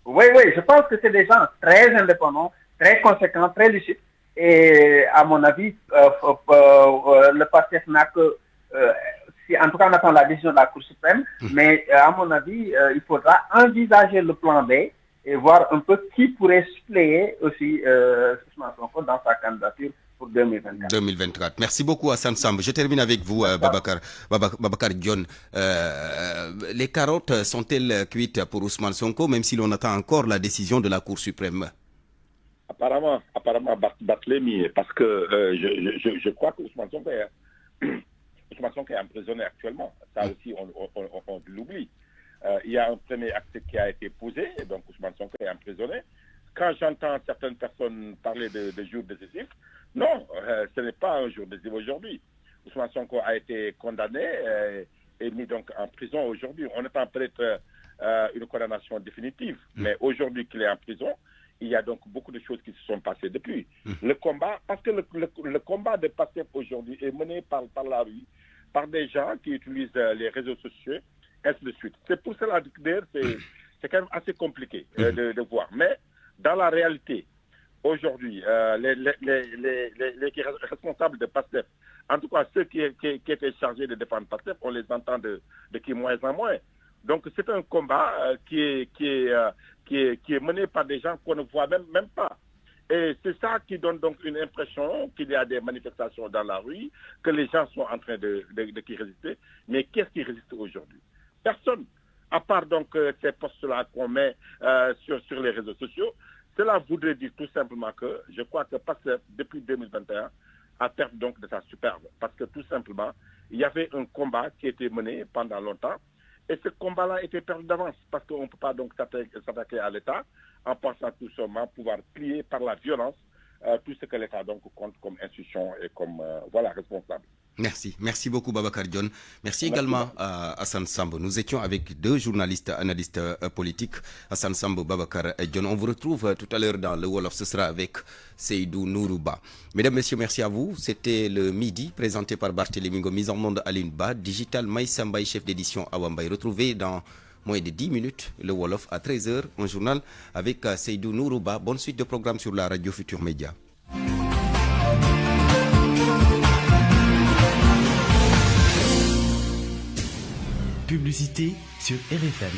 [SPEAKER 4] Oui, je pense que c'est des gens très indépendants, très conséquents, très lucides. Et à mon avis, le Pastef n'a que... en tout cas, on attend la décision de la Cour suprême, mais à mon avis, il faudra envisager le plan B et voir un peu qui pourrait suppléer aussi dans sa candidature pour 2024.
[SPEAKER 2] Merci beaucoup Hassan Samb. Je termine avec vous, Babacar Dione. Les carottes sont-elles cuites pour Ousmane Sonko, même si l'on attend encore la décision de la Cour suprême?
[SPEAKER 1] Apparemment Barthélémy, parce que je crois que Ousmane Sonko est emprisonné actuellement. Ça aussi, on l'oublie. Il y a un premier acte qui a été posé, et donc Ousmane Sonko est emprisonné. Quand j'entends certaines personnes parler de jours décisifs, non, ce n'est pas un jour décisif aujourd'hui. Ousmane Sonko a été condamné et mis donc en prison aujourd'hui. On attend peut-être une condamnation définitive, mais aujourd'hui qu'il est en prison, il y a donc beaucoup de choses qui se sont passées depuis. Le combat, parce que le combat de Pastef aujourd'hui est mené par la rue, par des gens qui utilisent les réseaux sociaux, ainsi de suite. C'est pour cela que c'est quand même assez compliqué de voir. Mais dans la réalité, aujourd'hui, les responsables de Pastef En tout cas, ceux qui étaient chargés de défendre Pastef, on les entend de qui moins en moins. Donc c'est un combat qui est mené par des gens qu'on ne voit même pas. Et c'est ça qui donne donc une impression qu'il y a des manifestations dans la rue, que les gens sont en train de résister. Mais qu'est-ce qui résiste aujourd'hui? Personne. À part donc ces postes-là qu'on met sur les réseaux sociaux. Cela voudrait dire tout simplement que je crois que Pastef, depuis 2021, a perdu donc de sa superbe. Parce que tout simplement, il y avait un combat qui était mené pendant longtemps. Et ce combat-là était perdu d'avance. Parce qu'on ne peut pas donc s'attaquer à l'État en pensant tout simplement pouvoir plier par la violence tout ce que l'État donc compte comme institution et comme responsable.
[SPEAKER 2] Merci beaucoup Babacar Dione. Merci également à Hassan Sambo. Nous étions avec deux journalistes, analystes politiques, Hassan Sambo, Babacar Dione. On vous retrouve tout à l'heure dans le Wolof, ce sera avec Seydou Nourouba. Mesdames, Messieurs, merci à vous. C'était le midi présenté par Barthélémy Ngo, mise en monde Aline Ba, Digital Maïssa Mbaye, chef d'édition Awambay. Retrouvez dans moins de 10 minutes le Wolof à 13h, un journal avec Seydou Nourouba. Bonne suite de programme sur la radio Futur Média.
[SPEAKER 10] Publicité sur RFM.